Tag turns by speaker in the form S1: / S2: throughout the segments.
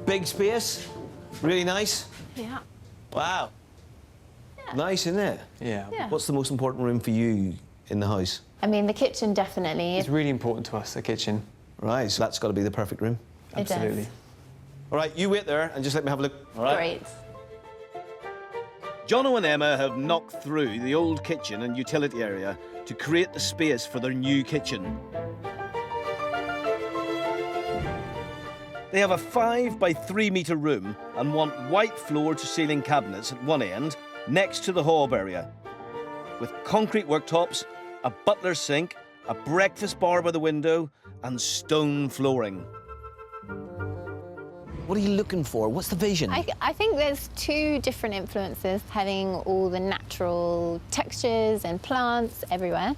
S1: Big space, really nice.
S2: Yeah.
S1: Wow.
S2: Yeah.
S1: Nice, isn't it?
S3: Yeah.
S2: Yeah.
S1: What's the most important room for you in the house?
S2: I mean, the kitchen definitely.
S3: It's really important to us, the kitchen.
S1: Right, so that's got to be the perfect room.
S2: It does.
S3: Absolutely.
S1: All right, you wait there and just let me have a look. All right.
S2: Great.
S4: Jono and Emma have knocked through the old kitchen and utility area to create the space for their new kitchen. They have a 5 by 3 metre room and want white floor-to-ceiling cabinets at one end, next to the hob area, with concrete worktops, a butler's sink, a breakfast bar by the window, and stone flooring.
S1: What are you looking for? What's the vision?
S2: I think there's two different influences, having all the natural textures and plants everywhere,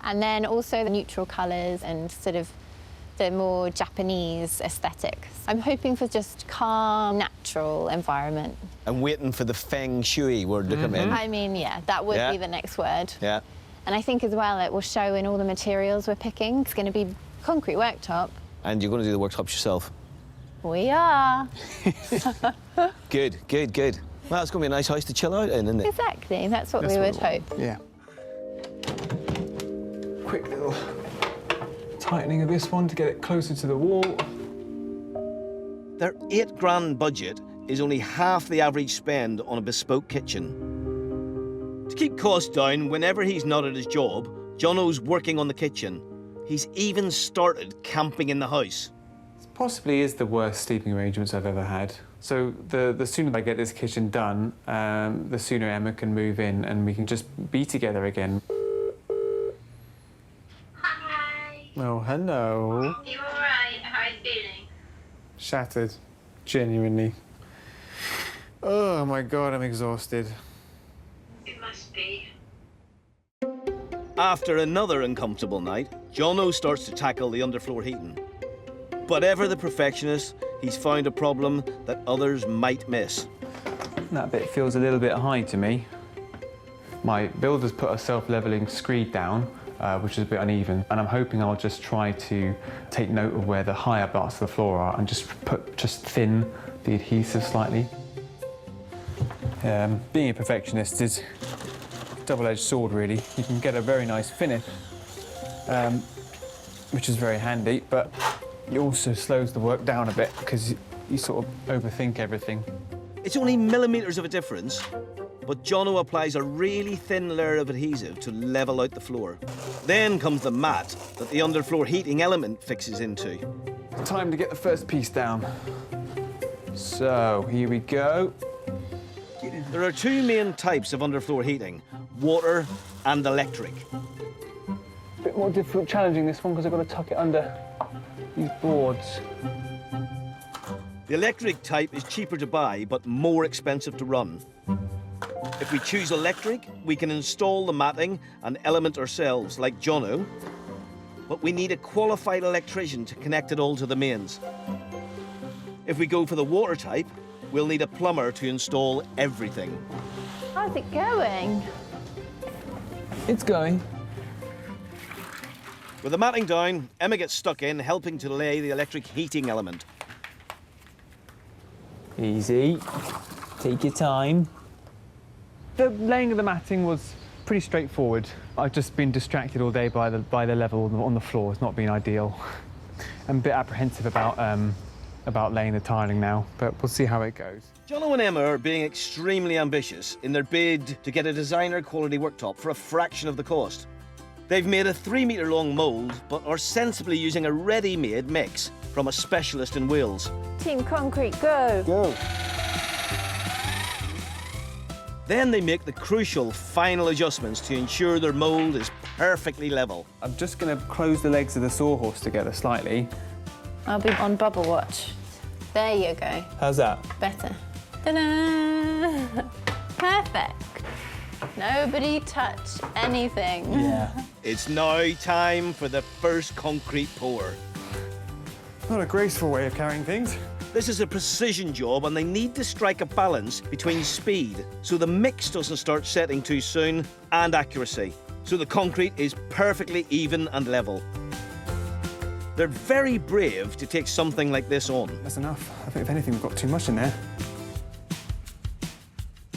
S2: and then also the neutral colours and sort of the more Japanese aesthetics. I'm hoping for just calm, natural environment.
S1: I'm waiting for the feng shui word to come in.
S2: I mean, yeah, that would be the next word.
S1: Yeah.
S2: And I think as well it will show in all the materials we're picking. It's going to be concrete worktop.
S1: And you're going to do the worktops yourself?
S2: We are.
S1: Good, good, good. Well, it's going to be a nice house to chill out in, isn't it?
S2: Exactly, that's what we would hope.
S3: Yeah. Quick little tightening of this one to get it closer to the wall.
S4: Their £8,000 budget is only half the average spend on a bespoke kitchen. To keep costs down whenever he's not at his job, Jono's working on the kitchen. He's even started camping in the house.
S3: This possibly is the worst sleeping arrangements I've ever had. So the sooner I get this kitchen done, the sooner Emma can move in and we can just be together again.
S5: Hi.
S3: Oh, hello.
S5: You alright? How are you feeling?
S3: Shattered. Genuinely. Oh my God, I'm exhausted.
S5: It must be.
S4: After another uncomfortable night, Jono starts to tackle the underfloor heating. But ever the perfectionist, he's found a problem that others might miss.
S3: That bit feels a little bit high to me. My builder's put a self-levelling screed down, which is a bit uneven, and I'm hoping I'll just try to take note of where the higher parts of the floor are and just thin the adhesive slightly. Being a perfectionist is a double-edged sword, really. You can get a very nice finish, which is very handy, but it also slows the work down a bit because you sort of overthink everything.
S4: It's only millimetres of a difference, but Jono applies a really thin layer of adhesive to level out the floor. Then comes the mat that the underfloor heating element fixes into.
S3: Time to get the first piece down. So, here we go.
S4: There are two main types of underfloor heating, water and electric.
S3: A bit more difficult, challenging this one because I've got to tuck it under these boards.
S4: The electric type is cheaper to buy, but more expensive to run. If we choose electric, we can install the matting and element ourselves, like Jono, but we need a qualified electrician to connect it all to the mains. If we go for the water type, we'll need a plumber to install everything.
S2: How's it going?
S3: It's going.
S4: With the matting down, Emma gets stuck in, helping to lay the electric heating element.
S3: Easy. Take your time. The laying of the matting was pretty straightforward. I've just been distracted all day by the level on the floor. It's not been ideal. I'm a bit apprehensive about laying the tiling now, but we'll see how it goes.
S4: Jono and Emma are being extremely ambitious in their bid to get a designer quality worktop for a fraction of the cost. They've made a 3-metre-long mould, but are sensibly using a ready-made mix from a specialist in Wales.
S2: Team Concrete, go!
S3: Go.
S4: Then they make the crucial final adjustments to ensure their mould is perfectly level.
S3: I'm just going to close the legs of the sawhorse together slightly.
S2: I'll be on bubble watch. There you go.
S3: How's that?
S2: Better. Ta-da! Perfect. Nobody touch anything.
S3: Yeah.
S4: It's now time for the first concrete pour.
S3: Not a graceful way of carrying things.
S4: This is a precision job and they need to strike a balance between speed so the mix doesn't start setting too soon and accuracy, so the concrete is perfectly even and level. They're very brave to take something like this on.
S3: That's enough. I think if anything, we've got too much in there.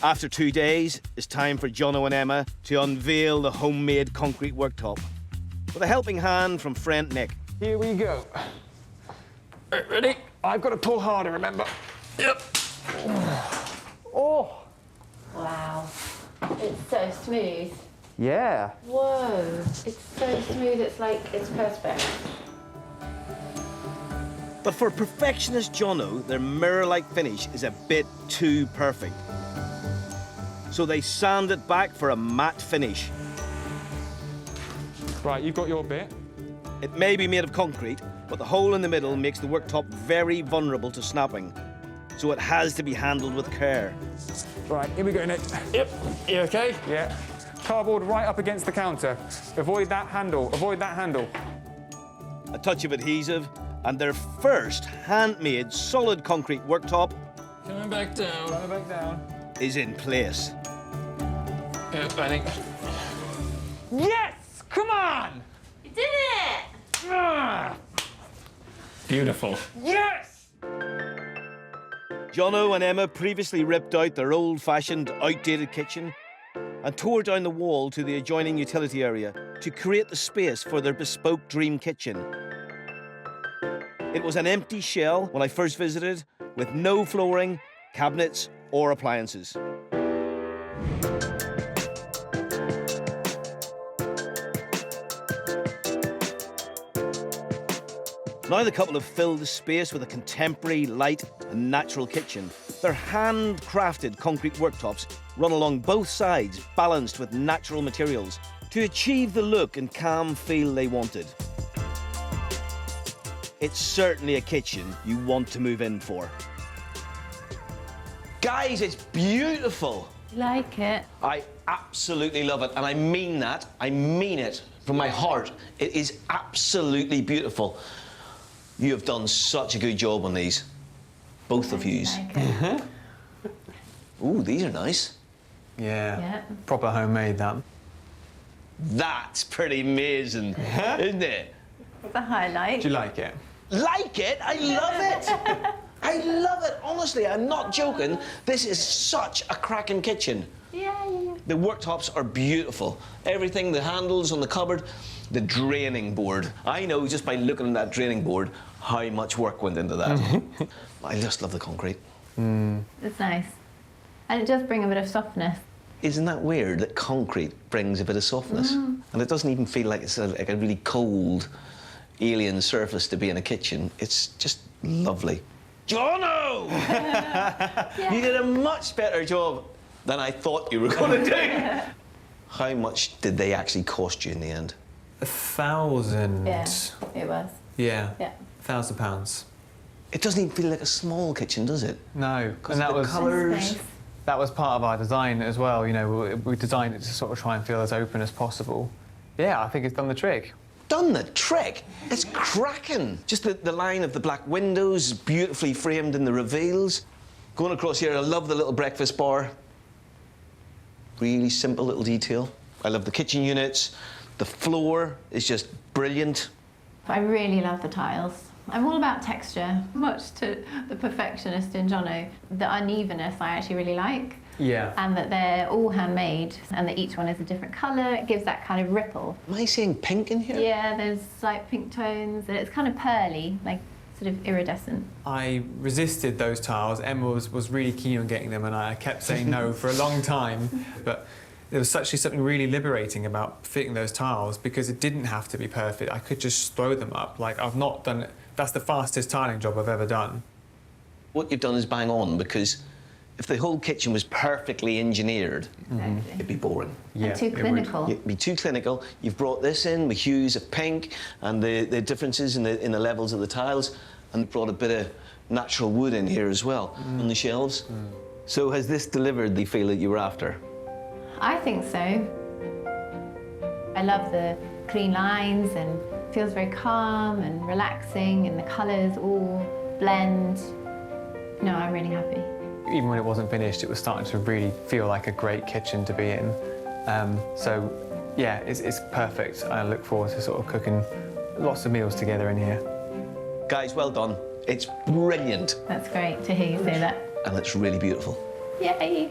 S4: After 2 days, it's time for Jono and Emma to unveil the homemade concrete worktop. With a helping hand from friend Nick.
S3: Here we go. Ready? I've got to pull harder, remember? Yep. Oh.
S2: Wow. It's so smooth.
S3: Yeah.
S2: Whoa. It's so smooth, it's perfect.
S4: But for perfectionist Jono, their mirror-like finish is a bit too perfect. So they sand it back for a matte finish.
S3: Right, you've got your bit.
S4: It may be made of concrete, but the hole in the middle makes the worktop very vulnerable to snapping. So it has to be handled with care.
S3: Right, here we go, Nick. Yep. You okay? Yeah. Cardboard right up against the counter. Avoid that handle. Avoid that handle.
S4: A touch of adhesive, and their first handmade solid concrete worktop
S6: Coming back down.
S3: Coming back down.
S4: is in place.
S6: Yep, I think.
S3: Yes! Come on!
S2: You did it!
S3: Ah!
S6: Beautiful.
S3: Yes!
S4: Jono and Emma previously ripped out their old-fashioned, outdated kitchen and tore down the wall to the adjoining utility area to create the space for their bespoke dream kitchen. It was an empty shell when I first visited, with no flooring, cabinets, or appliances. Now the couple have filled the space with a contemporary, light and natural kitchen. Their handcrafted concrete worktops run along both sides, balanced with natural materials, to achieve the look and calm feel they wanted. It's certainly a kitchen you want to move in for.
S1: Guys, it's beautiful.
S2: Like it?
S1: I absolutely love it, and I mean that. I mean it from my heart. It is absolutely beautiful. You have done such a good job on these, both of yous.
S2: Like it.
S1: Ooh, these are nice.
S3: Yeah.
S2: Yeah.
S3: Proper homemade, that.
S1: That's pretty amazing, isn't it?
S2: It's a highlight.
S3: Do you like it?
S1: Like it? I love it. I love it. Honestly, I'm not joking. This is such a cracking kitchen.
S2: Yeah.
S1: The worktops are beautiful. Everything, the handles on the cupboard, the draining board. I know just by looking at that draining board how much work went into that. I just love the concrete.
S2: It's nice. And it does bring a bit of softness.
S1: Isn't that weird that concrete brings a bit of softness? And it doesn't even feel like it's like a really cold alien surface to be in a kitchen. It's just lovely. Jono! You did a much better job than I thought you were going to do. How much did they actually cost you in the end?
S3: 1,000.
S2: Yeah, it was.
S3: Yeah.
S2: Yeah.
S3: £1,000.
S1: It doesn't even feel like a small kitchen, does it?
S3: No,
S1: Because
S3: and that
S1: the
S3: was
S1: colours.
S2: Space.
S3: that was part of our design as well. You know, we designed it to sort of try and feel as open as possible. Yeah, I think it's done the trick.
S1: Done the trick. It's cracking. Just the line of the black windows, beautifully framed in the reveals. Going across here, I love the little breakfast bar. Really simple little detail. I love the kitchen units. The floor is just brilliant.
S2: I really love the tiles. I'm all about texture, much to the perfectionist in Jono. The unevenness I actually really like.
S3: Yeah.
S2: And that they're all handmade and that each one is a different colour. It gives that kind of ripple.
S1: Am I seeing pink in here?
S2: Yeah, there's light pink tones and it's kind of pearly, like sort of iridescent.
S3: I resisted those tiles. Emma was really keen on getting them, and I kept saying no for a long time. But there was actually something really liberating about fitting those tiles because it didn't have to be perfect. I could just throw them up. Like, I've not done it. That's the fastest tiling job I've ever done.
S1: What you've done is bang on, because if the whole kitchen was perfectly engineered,
S2: Exactly.
S1: it'd be boring.
S2: And too
S3: it would.
S2: clinical.
S1: It'd be too clinical. You've brought this in with hues of pink and the differences in the levels of the tiles, and brought a bit of natural wood in here as well on the shelves. So has this delivered the feel that you were after?
S2: I think so. I love the clean lines and it feels very calm and relaxing and the colours all blend. No, I'm really happy.
S3: Even when it wasn't finished, it was starting to really feel like a great kitchen to be in. So, yeah, it's perfect. I look forward to sort of cooking lots of meals together in here.
S1: Guys, well done. It's brilliant.
S2: That's great to hear you say that.
S1: And it's really beautiful.
S2: Yay!